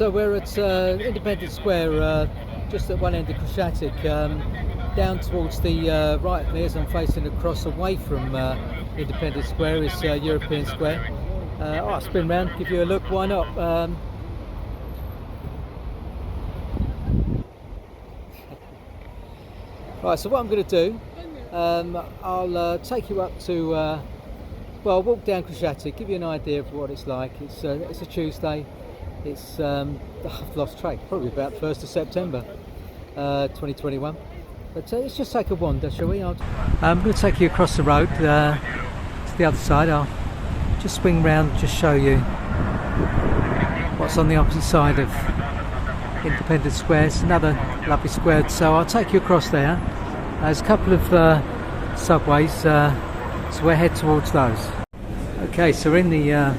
so we're at Independence Square, just at one end of Khreschatyk, down towards the right of me as I'm facing across away from Independence Square is European Square. I'll spin round, give you a look, why not? Right, so what I'm going to do, I'll take you up to, well, walk down Khreschatyk, give you an idea of what it's like. It's a Tuesday. It's I've lost track, probably about 1st of September 2021. But let's just take a wander, shall we? I'm going to take you across the road to the other side. I'll just swing round and just show you what's on the opposite side of Independence Square. It's another lovely square, so I'll take you across there. There's a couple of subways, so we'll head towards those. Okay, so we're in the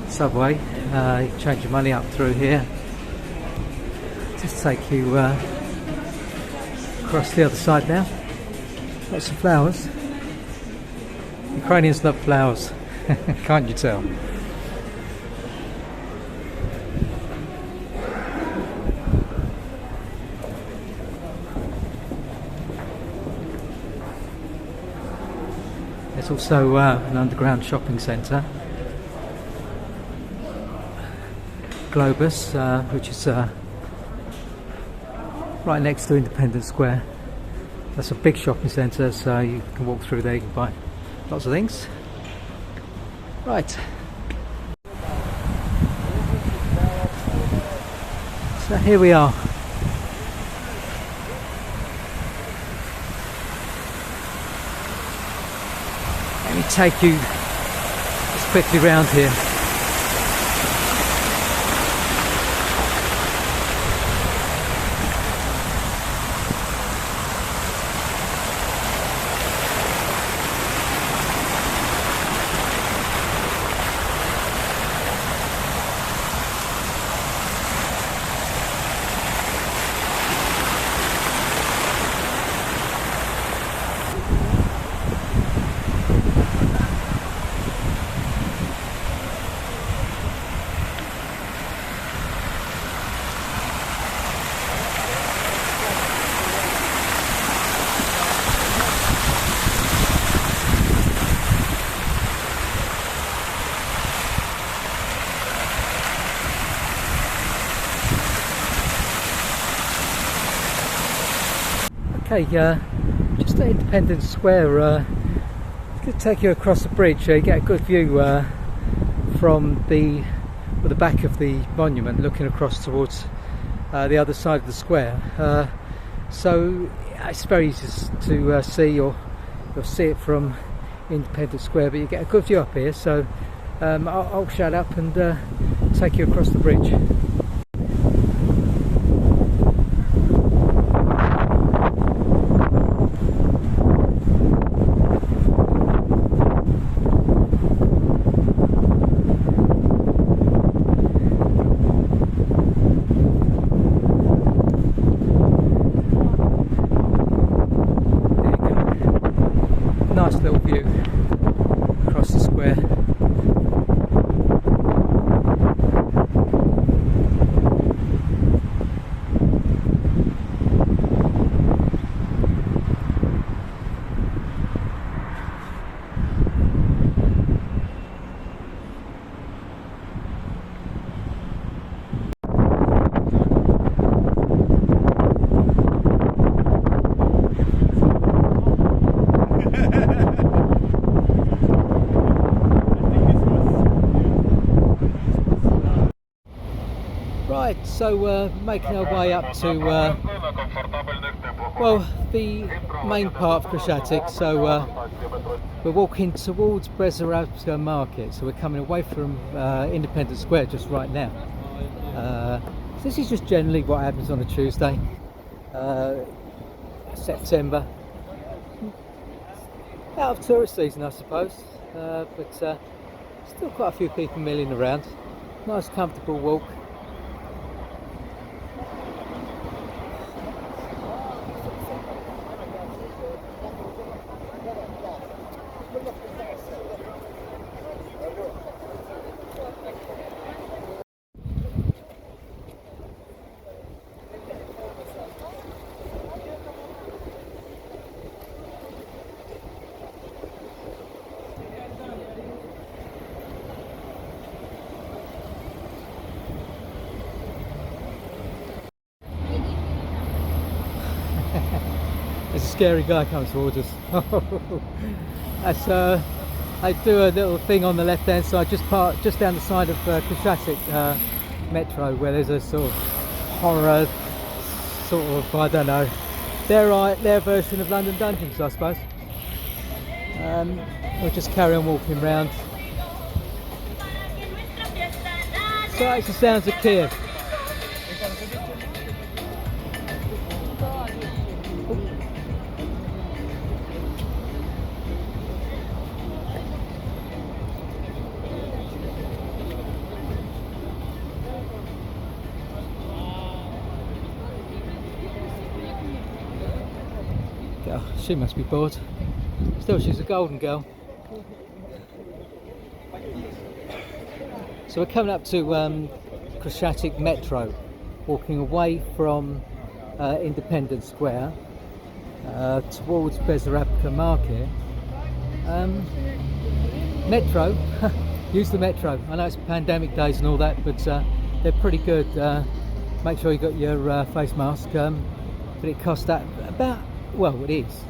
subway. You can change your money up through here. Just take you across the other side now. Lots of flowers. Ukrainians love flowers, can't you tell? There's also an underground shopping centre, Globus, which is right next to Independence Square. That's a big shopping centre, so you can walk through there, you can buy lots of things. Right. So here we are. Let me take you just quickly round here. Okay, just at Independence Square, I'm going to take you across the bridge. You get a good view from the back of the monument, looking across towards the other side of the square. So it's very easy to see, you'll see it from Independence Square, but you get a good view up here. So I'll shut up and take you across the bridge. Nice little view across the square. Right, so making our way up to well, the main part of Khreschatyk. So we're walking towards Khreschatyk market, so we're coming away from Independence Square just right now. This is just generally what happens on a Tuesday, September. Out of tourist season, I suppose, but still quite a few people milling around. Nice comfortable walk. scary guy coming towards us. That's I do a little thing on the left hand side, just down the side of Khreschatyk metro, where there's a sort of horror, sort of, I don't know, their version of London Dungeons, I suppose. We'll just carry on walking around. So it's the sounds of Kiev. Oh, she must be bored. Still, she's a golden girl. So we're coming up to Khreschatyk metro, walking away from Independence Square towards Bessarabka Market. Metro, use the metro. I know it's pandemic days and all that, but they're pretty good. Make sure you got your face mask. But it costs that about, well, it is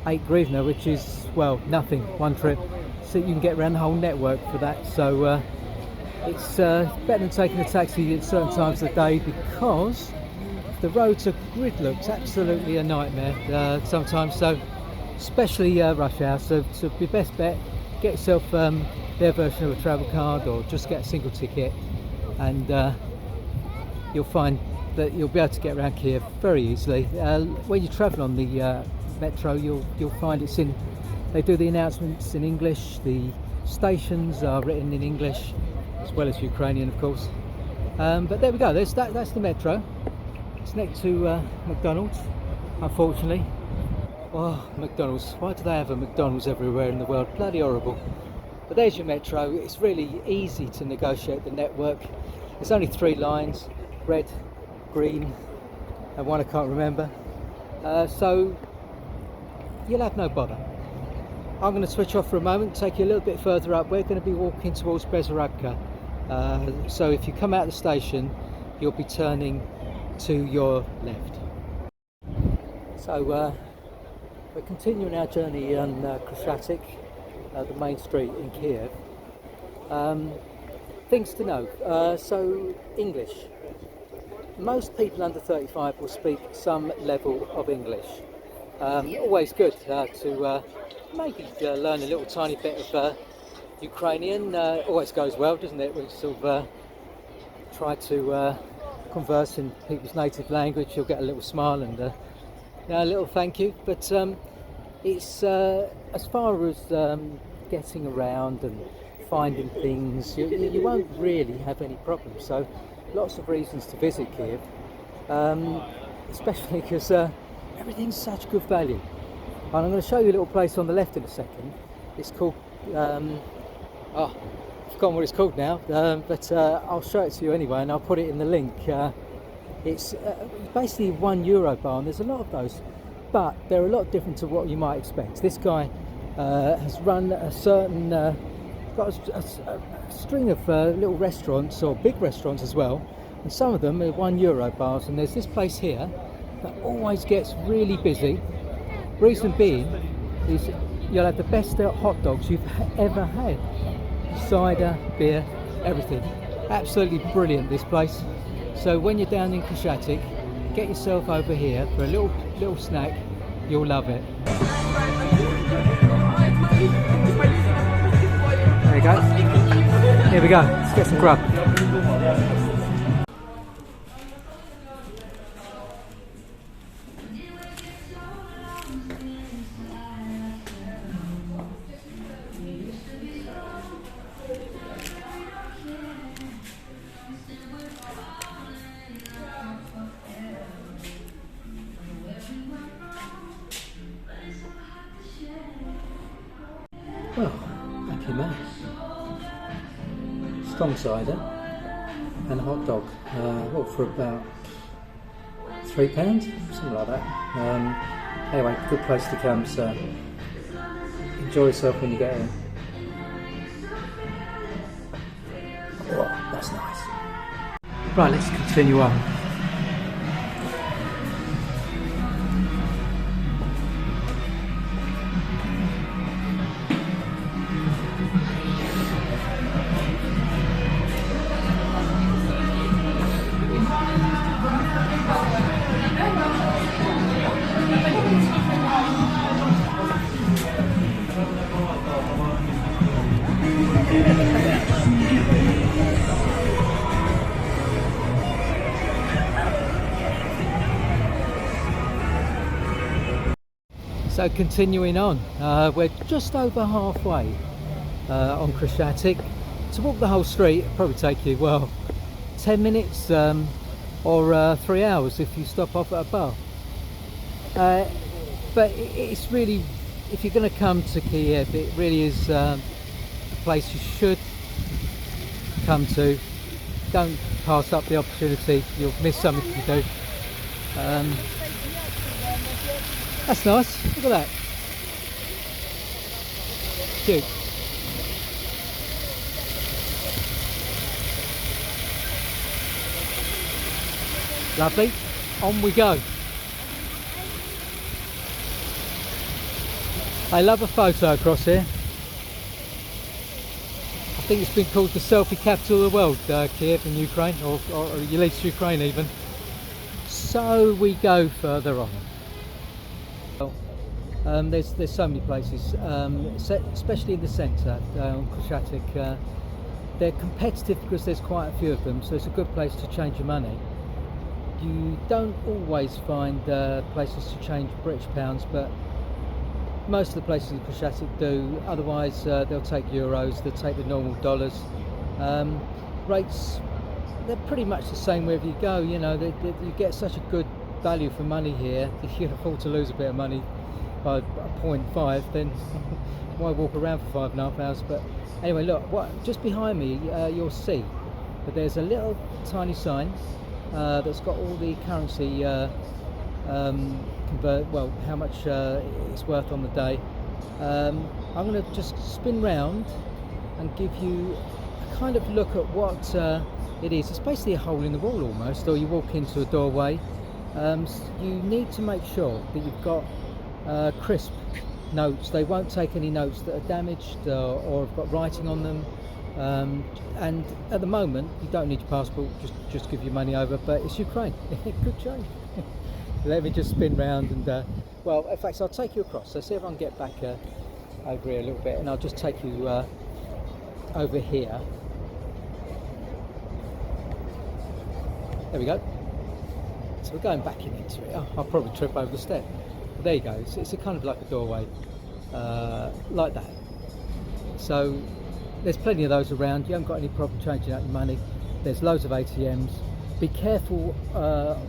8 hryvnia, which is, well, nothing, one trip. So you can get around the whole network for that. So it's better than taking a taxi at certain times of the day, because the roads are gridlocked. It's absolutely a nightmare sometimes. So especially rush hour. So your best bet, get yourself their version of a travel card, or just get a single ticket, and you'll find that you'll be able to get around Kiev very easily. When you travel on the metro, you'll find it's in. They do the announcements in English. The stations are written in English, as well as Ukrainian, of course. But there we go. That's the metro. It's next to McDonald's, unfortunately. Oh, McDonald's. Why do they have a McDonald's everywhere in the world? Bloody horrible. But there's your metro. It's really easy to negotiate the network. There's only 3 lines: red, green, and one I can't remember. So you'll have no bother. I'm going to switch off for a moment, take you a little bit further up. We're going to be walking towards Bessarabka. So if you come out of the station, you'll be turning to your left. So we're continuing our journey on Khreschatyk, the main street in Kiev. Things to know. So English. Most people under 35 will speak some level of English. Always good to maybe learn a little tiny bit of Ukrainian. Always goes well, doesn't it? We sort of try to converse in people's native language. You'll get a little smile and a little thank you. But it's as far as getting around and finding things, you won't really have any problems. So lots of reasons to visit Kiev, especially because everything's such good value. And I'm going to show you a little place on the left in a second. It's called, I've forgotten what it's called now, but I'll show it to you anyway, and I'll put it in the link. It's basically €1 bar, and there's a lot of those, but they're a lot different to what you might expect. This guy has run a certain, got a string of little restaurants, or big restaurants as well, and some of them are €1 bars, and there's this place here that always gets really busy. Reason being is you'll have the best hot dogs you've ever had. Cider, beer, everything. Absolutely brilliant, this place. So when you're down in Khreschatyk, get yourself over here for a little snack. You'll love it. There you go. Here we go. Let's get some grub. Well, lucky man. Strong cider and a hot dog. What, for about £3? Something like that. Anyway, good place to come, so enjoy yourself when you get in. Oh, that's nice. Right, let's continue on. So continuing on, we're just over halfway on Khreschatyk. To walk the whole street it'll probably take you, well, 10 minutes or 3 hours if you stop off at a bar. But it's really, if you're going to come to Kiev, it really is a place you should come to. Don't pass up the opportunity, you'll miss something if you do. That's nice, look at that. Cute. Lovely, on we go. I love a photo across here. I think it's been called the selfie capital of the world, Kiev in Ukraine, or at least Ukraine even. So we go further on. Well, there's so many places, especially in the centre, Khreschatyk. They're competitive because there's quite a few of them, so it's a good place to change your money. You don't always find places to change British pounds, but most of the places in Khreschatyk do. Otherwise they'll take euros, they'll take the normal dollars. Rates, they're pretty much the same wherever you go. You know, you get such a good value for money here. If you can afford to lose a bit of money by 0.5, then why walk around for 5.5 hours? But anyway, look, just behind me you'll see that there's a little tiny sign that's got all the currency how much it's worth on the day. I'm going to just spin round and give you a kind of look at what it is. It's basically a hole in the wall almost, or you walk into a doorway. You need to make sure that you've got crisp notes. They won't take any notes that are damaged or have got writing on them. And at the moment you don't need your passport, just give your money over, but it's Ukraine. It could change. Let me just spin round and well, in fact I'll take you across, so see if I can get back over here a little bit, and I'll just take you over here. There we go. So we're going back into it. I'll probably trip over the step, but there you go. It's a kind of like a doorway like that. So there's plenty of those around. You haven't got any problem changing out your money. There's loads of ATMs. Be careful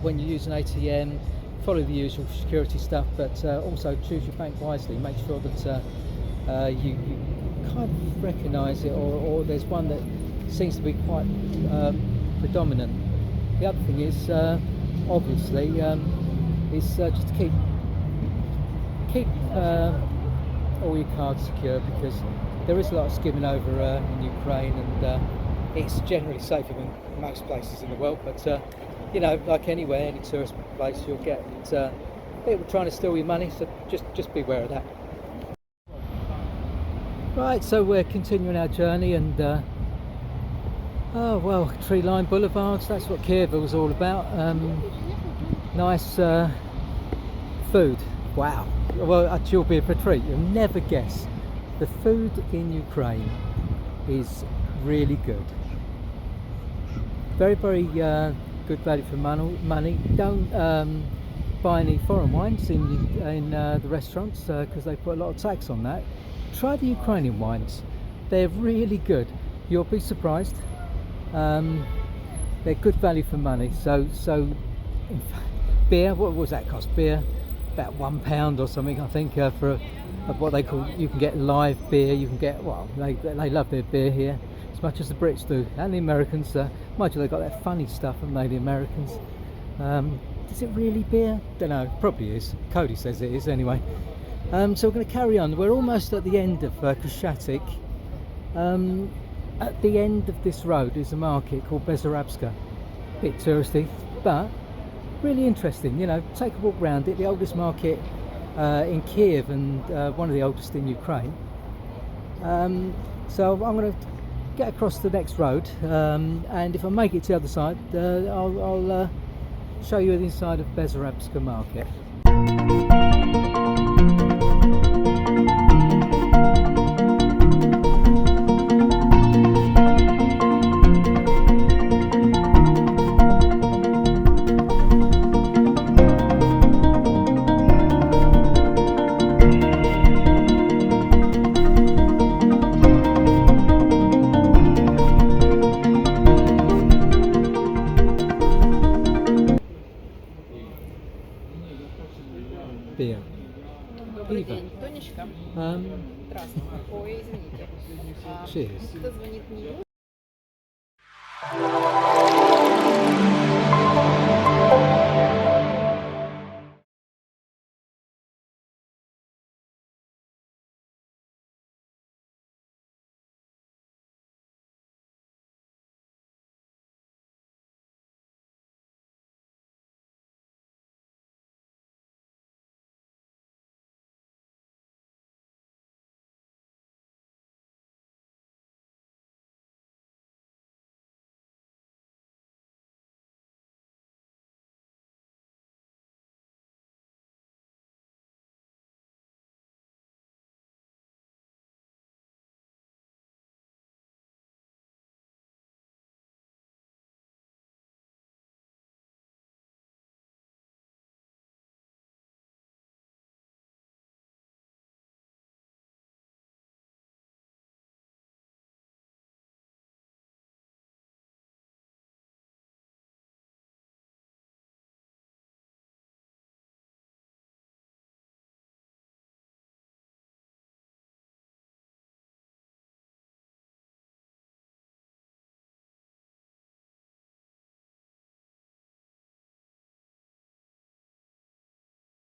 when you use an ATM. Follow the usual security stuff, but also choose your bank wisely. Make sure that you kind of recognise it, or there's one that seems to be quite predominant. The other thing is, obviously, is just to keep all your cards secure, because there is a lot of skimming over in Ukraine, and it's generally safer than most places in the world. But you know, like anywhere, any tourist place, you'll get people trying to steal your money. So just be aware of that. Right, so we're continuing our journey, and oh well, tree-lined boulevards. That's what Kiev was all about. Nice food. Wow. Well, you'll be for a treat. You'll never guess. The food in Ukraine is really good. Very, very good value for money. Don't buy any foreign wines in the restaurants because they put a lot of tax on that. Try the Ukrainian wines. They're really good. You'll be surprised. They're good value for money. So in fact, beer, what was that cost? Beer about £1 or something, I think, for what they call, you can get live beer. You can get, well, they love their beer here as much as the Brits do, and the Americans. Mind you, they've got that funny stuff, haven't they, the Americans? Is it really beer? Don't know, probably is. Cody says it is anyway. So we're going to carry on. We're almost at the end of Khreschatyk. At the end of this road is a market called Bessarabska. Bit touristy, but really interesting. You know, take a walk round it. The oldest market in Kiev, and one of the oldest in Ukraine. So I'm going to get across the next road, and if I make it to the other side, I'll show you the inside of Bessarabska market. beer. Добрый Eva. день, Тонечка. Um, Здравствуйте. Ой, извините. cheers. Кто звонит не